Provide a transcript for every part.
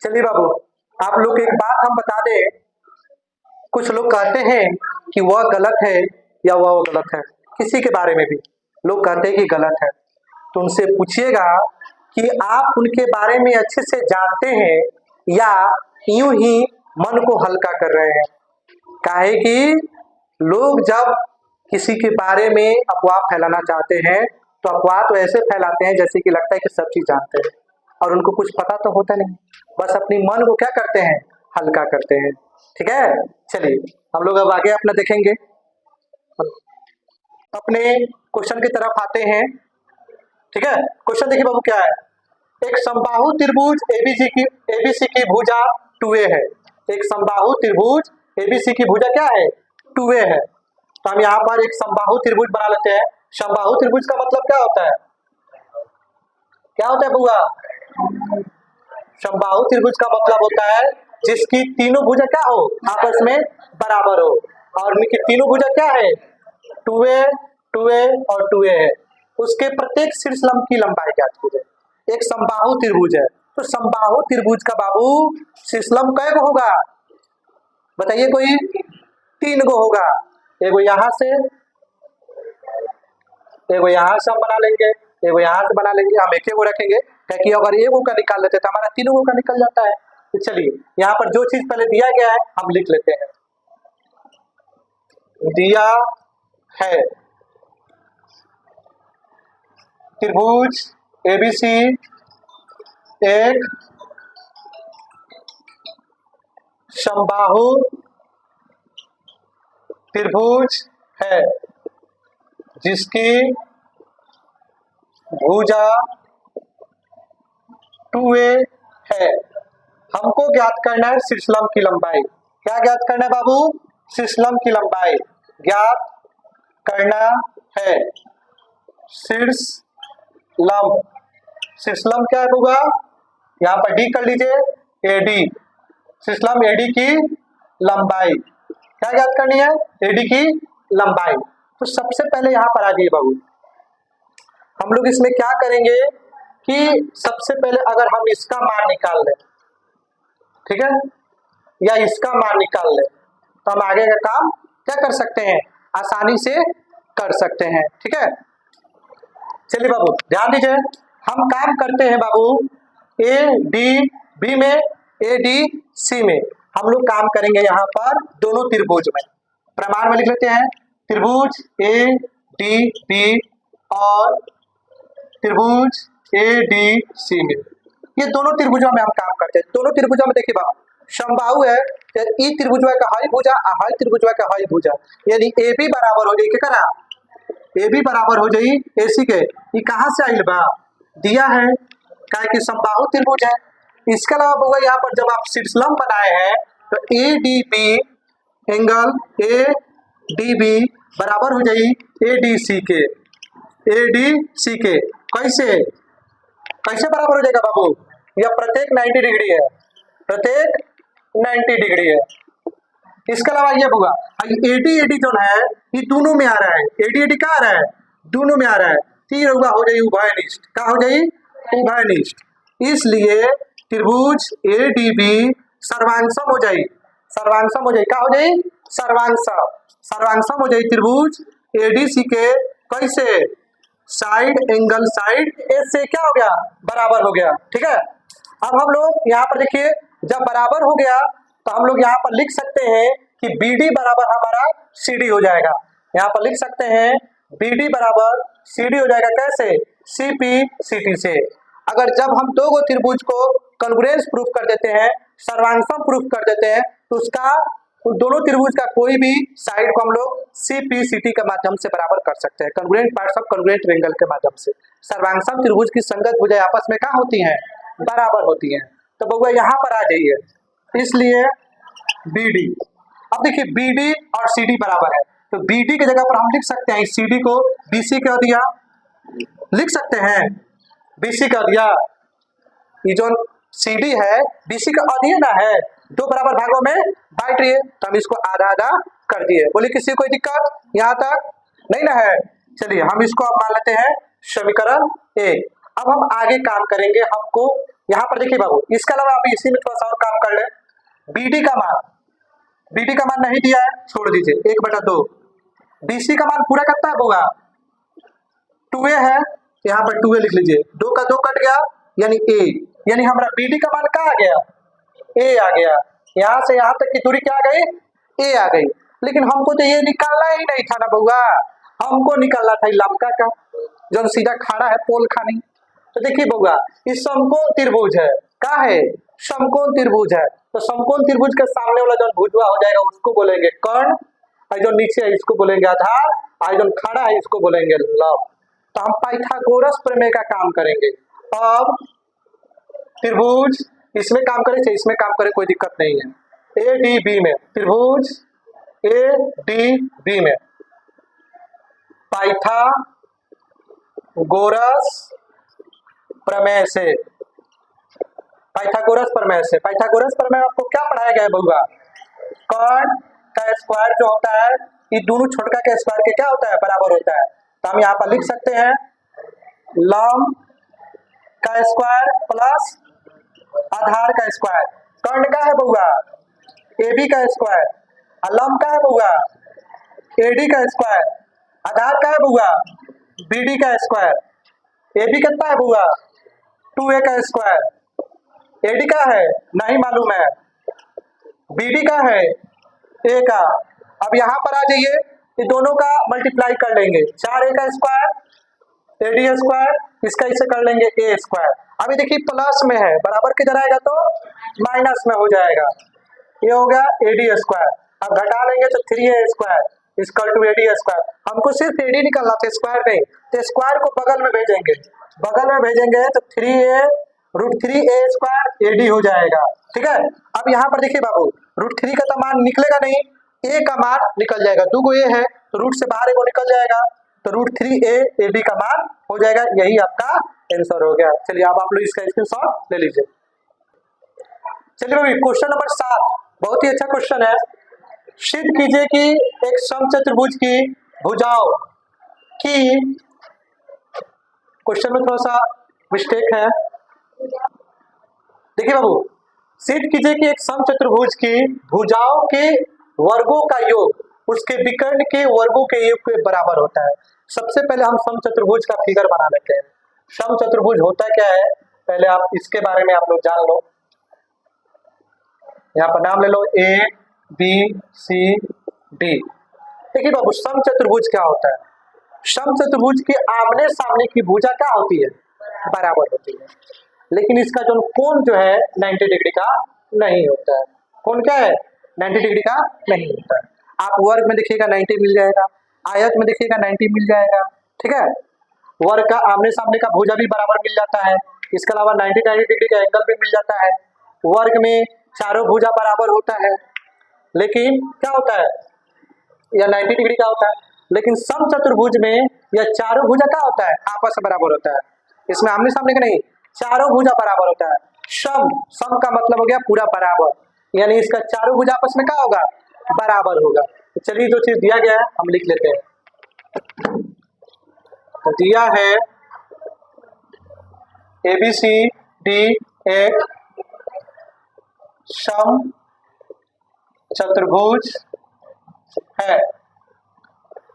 चलिए बाबू, आप लोग एक बात हम बता दें। कुछ लोग कहते हैं कि वह गलत है या वह गलत है, किसी के बारे में भी लोग कहते हैं कि गलत है। तो उनसे पूछिएगा कि आप उनके बारे में अच्छे से जानते हैं या यूं ही मन को हल्का कर रहे हैं। काहे कि लोग जब किसी के बारे में अफवाह फैलाना चाहते हैं तो अफवाह तो ऐसे फैलाते हैं जैसे कि लगता है कि सब चीज जानते हैं, और उनको कुछ पता तो होता नहीं, बस अपनी मन को क्या करते हैं, हल्का करते हैं। ठीक है, चलिए हम लोग अब आगे अपना देखेंगे, अपने क्वेश्चन की तरफ आते हैं। ठीक है, क्वेश्चन देखिए बाबू क्या है। एक समबाहु त्रिभुज एबीसी की भुजा 2a है। एक समबाहु त्रिभुज एबीसी की भुजा क्या है, 2a है। तो हम यहाँ पर एक समबाहु त्रिभुज बना लेते हैं। समबाहु त्रिभुज का मतलब क्या होता है, क्या होता है बुआ? समबाहु त्रिभुज का मतलब होता है जिसकी तीनों भुजा क्या हो, आपस में बराबर हो, और इनकी तीनों भुजा क्या है, 2a 2a और 2a है। उसके प्रत्येक शीर्ष लंब की लंबाई ज्ञात कीजिए। एक समबाहु त्रिभुज है, तो समबाहु त्रिभुज का बाबू शीर्ष लंब कै गो होगा, बताइए कोई? 3 गो होगा। एगो यहाँ से, एगो यहाँ से हम बना लेंगे, एगो यहाँ से बना लेंगे। हम एक गो रखेंगे क्योंकि अगर एगो का निकाल लेते तो हमारा 3 गो का निकल जाता है। तो चलिए यहाँ पर जो चीज पहले दिया गया है हम लिख लेते हैं। दिया है त्रिभुज एबीसी एक समबाहु त्रिभुज है जिसकी भुजा 2a है। हमको ज्ञात करना है शीर्ष लंब की लंबाई। क्या ज्ञात करना है बाबू? शीर्ष लंब की लंबाई ज्ञात करना है। शीर्ष लंब, शीर्ष लंब क्या है होगा, यहाँ पर डी कर लीजिए, एडी। शीर्ष लंब एडी की लंबाई क्या ज्ञात करनी है, एडी की लंबाई। तो सबसे पहले यहाँ पर आ जाइए बाबू, हम लोग इसमें क्या करेंगे कि सबसे पहले अगर हम इसका मान निकाल लें, ठीक है, या इसका मान निकाल लें तो हम आगे का काम क्या कर सकते हैं, आसानी से कर सकते हैं। ठीक है, चलिए बाबू ध्यान दीजिए, हम काम करते हैं बाबू ए डी बी में, ए डी सी में। हम लोग काम करेंगे यहाँ पर दोनों त्रिभुज में। प्रमाण में लिख लेते हैं, त्रिभुज ए डी बी और त्रिभुज ए डी सी में, ये दोनों त्रिभुजों में हम काम करते हैं। दोनों त्रिभुजों में देखिए बाबू समबाहु है, ई त्रिभुज का हाई भुजा, हाई त्रिभुज का हाई भुजा, यानी ए बी बराबर हो जाए, क्या करा, ए बी बराबर हो जाई ए सी के। ये कहाँ से आइल बा, दिया है, क्या कि समबाहु त्रिभुज है। इसके अलावा बउआ यहाँ पर जब आप शीर्ष लंब बनाए हैं तो A D B angle A D B बराबर हो जाई ए डी सी के, ए डी सी के। कैसे कैसे बराबर हो जाएगा बाबू, यह प्रत्येक 90 डिग्री है, प्रत्येक 90 डिग्री है। इसके अलावा ये होगा एडी एडी जो है ये दोनों में आ रहा है, एडी एडी कहाँ आ रहा है, दोनों में आ रहा है। तीर होगा हो जाए उभयनिष्ठ, क्या हो जाए, उभयनिष्ठ। इसलिए त्रिभुज ए डी बी सर्वांशम हो जाए, सर्वांशम हो जाए, क्या हो जाए, सर्वांशम, सर्वांशम हो जाए त्रिभुज ए डी सी के। कैसे, साइड एंगल साइड ए से क्या हो गया, बराबर हो गया। ठीक है, अब हम लोग यहाँ पर देखिए जब बराबर हो गया तो हम लोग यहाँ पर लिख सकते हैं कि बी डी बराबर हमारा सी डी हो जाएगा। यहाँ पर लिख सकते हैं बी डी बराबर सी डी हो जाएगा, कैसे, सी पी सी टी से। अगर जब हम दो गो त्रिभुज को कॉन्ग्रुएंस प्रूफ कर देते हैं, सर्वांशम प्रूफ कर देते हैं, तो उसका दोनों त्रिभुज का कोई भी साइड को हम लोग सी पी सी टी के माध्यम से बराबर कर सकते हैं, congruent parts of congruent triangle के माध्यम से। सर्वांशम त्रिभुज की संगत भुजाएं आपस में क्या होती हैं, बराबर होती हैं। तो बउआ यहाँ पर आ जाइए, इसलिए बी डी, अब देखिए बी डी और सी डी बराबर है, तो बी डी की जगह पर हम लिख सकते हैं सी डी को बी सी कर दिया, लिख सकते हैं बी सी कर दिया। ये जो सी डी है बी सी का अधीन है, दो बराबर भागों में बांट रही है, तो हम इसको आधा आधा कर दिए। बोले किसी कोई दिक्कत यहाँ तक नहीं ना है। चलिए हम इसको अब मान लेते हैं समीकरण 1। अब हम आगे काम करेंगे, हमको यहाँ पर देखिए बाबू, इसके अलावा आप इसी में थोड़ा सा और काम कर ले। बीडी का मान नहीं दिया है, छोड़ दीजिए, 1/2। बीसी का मान पूरा कितना है बउआ, 2a है, यहाँ पर 2a लिख लीजिए, 2 का 2 कट गया यानी a, यानी हमारा बीडी का मान कहाँ आ गया, a आ गया। यहाँ से यहाँ तक की दूरी क्या आ गई, a आ गई। लेकिन हमको तो ये निकालना ही नहीं था ना बउआ, हमको निकालना था लंबका का जो सीधा खड़ा है पोल खानी। तो देखिए बउआ, इस समकोण त्रिभुज है, क्या है, समकोण त्रिभुज है। तो समकोण त्रिभुज के सामने वाला जो भुजवा हो जाएगा उसको बोलेंगे कर्ण, और जो नीचे है इसको बोलेंगे आधार, और जो खड़ा है इसको बोलेंगे लंब। तो हम पाइथागोरस प्रमेय का काम करेंगे। अब त्रिभुज इसमें काम करे चाहे इसमें काम करे कोई दिक्कत नहीं है। ए डी बी में त्रिभुज ए डी बी में पाइथागोरस प्रमेय से, पाइथागोरस प्रमेय से, पाइथागोरस प्रमेय आपको क्या पढ़ाया गया है बउआ, कर्ण का स्क्वायर जो होता है ये दोनों छोटका के स्क्वायर के क्या होता है, बराबर होता है। तो हम यहाँ पर लिख सकते हैं लंब का स्क्वायर प्लस आधार का स्क्वायर। कर्ण का है बउआ AB का स्क्वायर, लंब का है बउआ AD का स्क्वायर, आधार का है बउआ BD का स्क्वायर। AB कितना है बउआ 2A का स्क्वायर, AD का है नहीं मालूम है, BD का है A का। अब यहाँ पर आ जाइए, ये दोनों का मल्टीप्लाई कर लेंगे, 4A का स्क्वायर AD स्क्वायर, इसका इसे कर लेंगे A स्क्वायर। अभी देखिए प्लस में है, बराबर किधर आएगा तो माइनस में हो जाएगा, ये हो गया AD स्क्वायर। अब घटा लेंगे तो 3A square equal to AD square. हमको सिर्फ AD निकालना था, स्क्वायर नहीं, तो स्क्वायर को बगल में भेजेंगे, बगल में भेजेंगे तो 3A √3A स्क्वायर AD हो जाएगा। ठीक है, अब यहाँ पर देखिए बाबू, √3 का तो मान निकलेगा नहीं, A का मान निकल जाएगा, 2 A है तो रूट से बाहर वो निकल जाएगा, तो √3A AD का मान हो जाएगा। यही आपका आंसर हो गया। चलिए अब आप लोग इसका स्क्रीनशॉट ले लीजिए। चलिए भाई क्वेश्चन नंबर 7 बहुत ही अच्छा क्वेश्चन है। सिद्ध कीजिए कि एक समचतुर्भुज की भुजाओं की, क्वेश्चन में थोड़ा सा मिस्टेक है, देखिए बाबू, सिद्ध कीजिए कि एक समचतुर्भुज की भुजाओं के वर्गों का योग उसके विकर्ण के वर्गों के योग के बराबर होता है। सबसे पहले हम समचतुर्भुज का फिगर बना लेते हैं। समचतुर्भुज होता क्या है, पहले आप इसके बारे में आप लोग जान लो। यहाँ पर नाम ले लो ABCD। देखिए बाबू, समचतुर्भुज क्या होता है, समचतुर्भुज के आमने सामने की भुजा क्या होती है, बराबर होती है, लेकिन इसका जो कोण जो है 90 डिग्री का नहीं होता है। कोण क्या है, 90 डिग्री का नहीं होता है। आप वर्ग में देखिएगा 90 मिल जाएगा, आयत में देखिएगा 90 मिल जाएगा। ठीक है, वर्ग का आमने सामने का भुजा भी बराबर मिल जाता है, इसके अलावा 90 डिग्री का एंगल भी मिल जाता है। वर्ग में चारों भुजा बराबर होता है, लेकिन क्या होता है, यह 90 डिग्री का होता है, लेकिन समचतुर्भुज में यह चारों भुजा क्या होता है, आपस में बराबर होता है। इसमें आमने सामने का नहीं, चारों भुजा बराबर होता है। सम का मतलब हो गया पूरा बराबर, यानी इसका चारों भुजा आपस में क्या होगा, बराबर होगा। तो चलिए जो चीज दिया गया है हम लिख लेते हैं। तो दिया है ABCD एक सम चतुर्भुज है,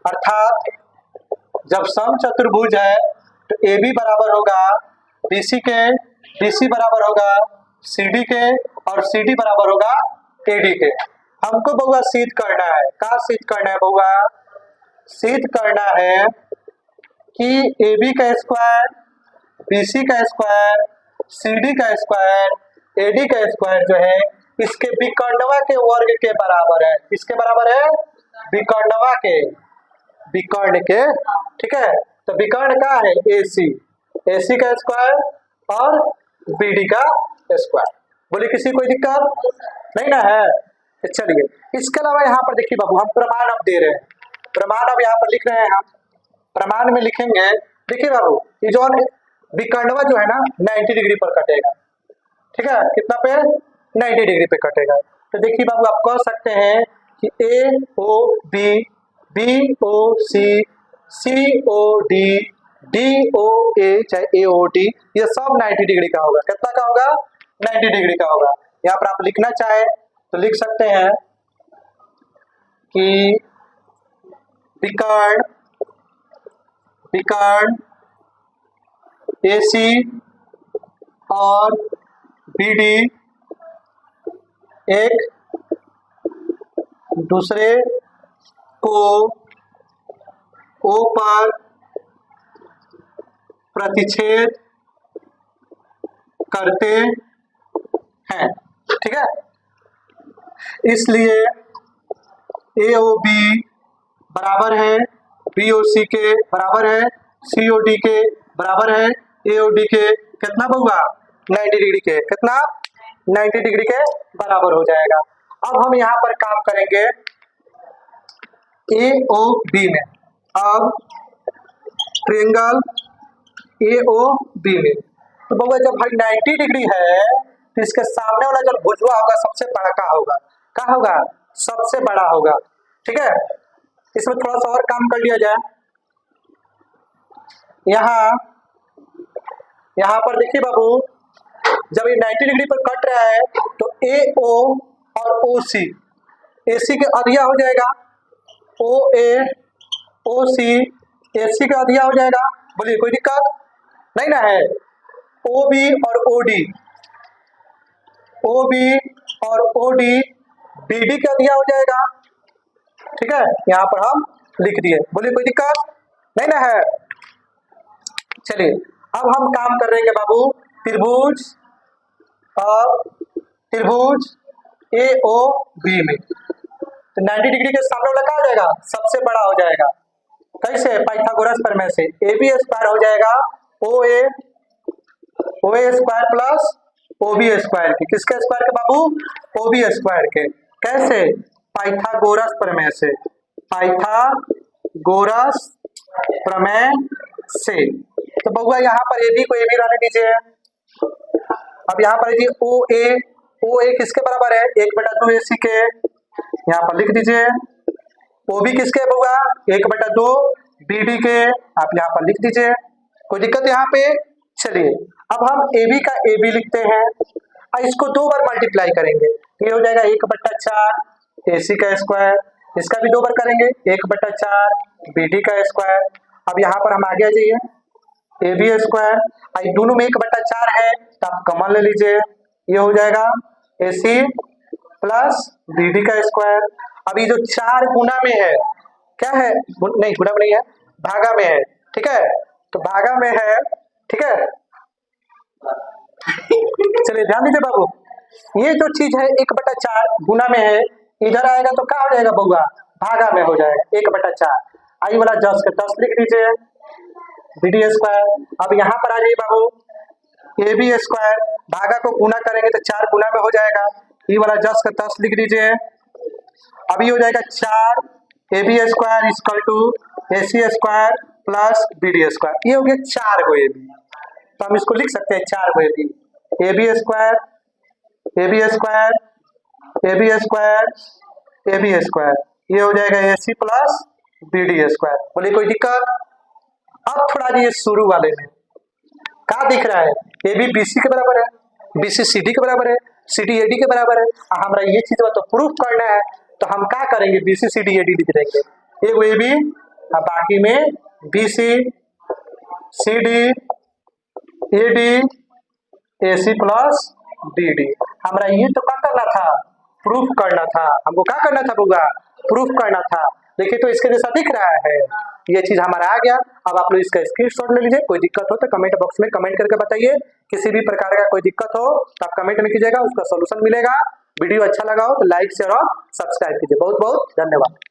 अर्थात जब सम चतुर्भुज है तो AB बराबर होगा BC के, BC बराबर होगा CD के, और CD बराबर होगा AD के। हमको बउआ सिद्ध करना है, क्या सिद्ध करना है बउआ, सिद्ध करना है कि AB का स्क्वायर, BC का स्क्वायर, CD का स्क्वायर, AD का स्क्वायर जो है इसके विकर्णवा के वर्ग के बराबर है। किसके बराबर है, विकर्णवा के, विकर्ण के। ठीक है, तो विकर्ण का है AC का स्क्वायर और BD का स्क्वायर। बोले किसी कोई दिक्कत नहीं ना है। चलिए इसके अलावा यहाँ पर देखिए बाबू, हम प्रमाण अब दे रहे हैं, प्रमाण अब यहाँ पर लिख रहे हैं हम। प्रमाण में लिखेंगे, देखिए बाबू, ये जो विकर्णवा जो है ना 90 डिग्री पर कटेगा। ठीक है, कितना पे, 90 डिग्री पे कटेगा। तो देखिए बाबू, आप कह सकते हैं कि AOB, BOC, COD, D O A चाहे ए ओ डी, ये सब 90 डिग्री का होगा। कितना का होगा? 90 डिग्री का होगा। यहाँ पर आप लिखना चाहे तो लिख सकते हैं कि विकर्ण AC और BD एक दूसरे को O पर प्रतिच्छेद करते हैं, ठीक है। इसलिए AOB बराबर है BOC के बराबर है, COD के बराबर है, AOD के कितना होगा? 90 डिग्री के। कितना? 90 डिग्री के बराबर हो जाएगा। अब हम यहाँ पर काम करेंगे AOB में। अब ट्रायंगल AOB में तो बउआ जब भाई 90 डिग्री है तो इसके सामने वाला जो भुजवा होगा सबसे बड़ा का होगा? क्या होगा? सबसे बड़ा होगा, ठीक है। इसमें थोड़ा सा और काम कर लिया जाए। यहाँ पर देखिए बाबू, जब ये 90 डिग्री पर कट रहा है तो AO और OC, AC के अधिया हो जाएगा, OA OC AC का अधिया हो जाएगा। बोलिए कोई दिक्कत नहीं ना है। OB और OD BD का अधिया हो जाएगा, ठीक है। यहाँ पर हम लिख दिए। बोलिए कोई दिक्कत नहीं ना है। चलिए अब हम काम कर रहे हैं बाबू त्रिभुज AOB में। तो 90 डिग्री के सामने वाला क्या हो जाएगा? सबसे बड़ा हो जाएगा। कैसे? पाइथागोरस प्रमेय से AB स्क्वायर हो जाएगा OA square plus OB square के। किसके स्क्वायर के बाबू? OB स्क्वायर के। कैसे? पाइथागोरस प्रमेय से। पाइथागोरस प्रमेय से। तो बउआ यहाँ पर AB को AB रहने दीजिए। अब यहाँ पर जी OA किसके बराबर है? 1/2 AC के। यहाँ पर लिख दीजिए। OB किसके बउआ? 1/2 BD के। आप यहाँ पर लिख दीजिए। कोई दिक्कत यहाँ पे? चलिए अब हम AB का AB लिखते हैं और इसको 2 बार मल्टीप्लाई करेंगे। ये हो जाएगा 1/4 AC का स्क्वायर। इसका भी 2 बार करेंगे 1/4 BD का स्क्वायर। अब यहाँ पर हम आगे आ जाइए, AB स्क्वायर दोनों में 1/4 है तो आप कॉमन ले लीजिए। ये हो जाएगा AC प्लस BD का स्क्वायर। अब ये जो 4 गुना में है, क्या है? नहीं गुना में नहीं है, भागा में है, ठीक है। तो भागा में है, ठीक है। चलिए ध्यान दीजिए बाबू, ये जो चीज है 1/4 गुना में है, इधर आएगा तो क्या हो जाएगा बउआ? भागा में हो जाएगा 1/4। आई वाला 10 का 10 लिख दीजिए BD स्क्वायर। अब यहाँ पर आ जाइए बाबू, AB स्क्वायर भागा को गुना करेंगे तो 4 गुना में हो जाएगा। ये वाला 10 का 10 लिख दीजिए। अभी हो जाएगा 4 AB square equal to AC square plus BD square. ये हो गया 4 को AB, तो हम इसको लिख सकते हैं 4 को AB स्क्वायर ये हो जाएगा AC प्लस BD स्क्वायर। बोलिए कोई दिक्कत? अब थोड़ा ये शुरू वाले में क्या दिख रहा है? AB BC के बराबर है, BC CD के बराबर है, CD AD के बराबर है। हमारा ये चीज तो प्रूफ करना है तो हम क्या करेंगे? BC CD AD लिख देंगे। एक AB बाकी में BC CD AD AC plus BD। हमारा ये तो क्या करना था? प्रूफ करना था। हमको क्या करना था बुआ? प्रूफ करना था। देखिए तो इसके जैसा दिख रहा है, ये चीज हमारा आ गया। अब आप लोग इसका स्क्रीनशॉट ले लीजिए। कोई दिक्कत हो तो कमेंट बॉक्स में कमेंट करके बताइए। किसी भी प्रकार का कोई दिक्कत हो तो आप कमेंट में कीजिएगा, उसका सोल्यूशन मिलेगा। वीडियो अच्छा लगा हो तो लाइक शेयर और सब्सक्राइब कीजिए। बहुत बहुत धन्यवाद।